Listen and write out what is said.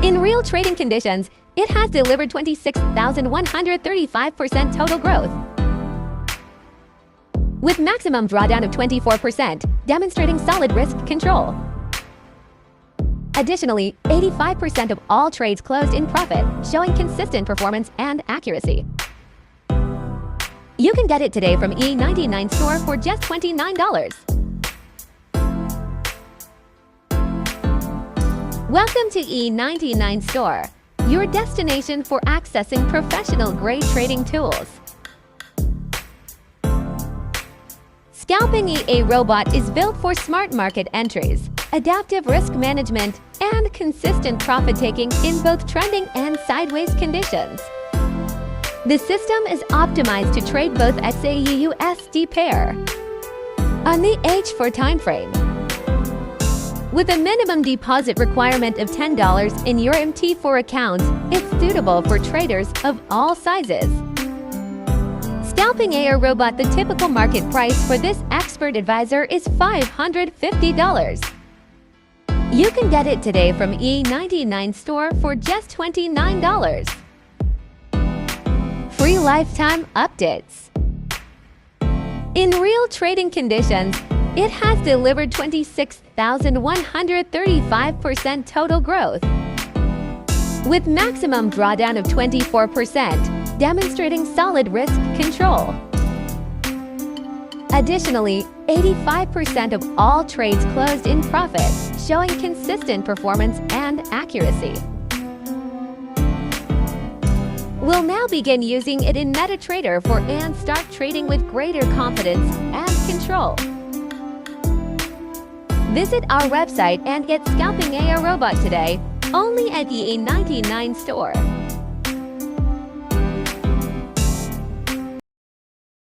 In real trading conditions, it has delivered 26,135% total growth, with maximum drawdown of 24%, demonstrating solid risk control. Additionally, 85% of all trades closed in profit, showing consistent performance and accuracy. You can get it today from E99 store for just $29. Welcome to E99 store, your destination for accessing professional-grade trading tools. Scalping EA Robot is built for smart market entries, adaptive risk management, and consistent profit-taking in both trending and sideways conditions. The system is optimized to trade both XAUUSD pair on the H4 timeframe, with a minimum deposit requirement of $10 in your MT4 account. It's suitable for traders of all sizes. Scalping EA Robot, the typical market price for this expert advisor is $550. You can get it today from E99 store for just $29. Free lifetime updates. In real trading conditions, it has delivered 26,135% total growth, with maximum drawdown of 24%, demonstrating solid risk control. Additionally, 85% of all trades closed in profit, showing consistent performance and accuracy. We'll now begin using it in MetaTrader and start trading with greater confidence and control. Visit our website and get Scalping EA Robot today, only at the E99 store.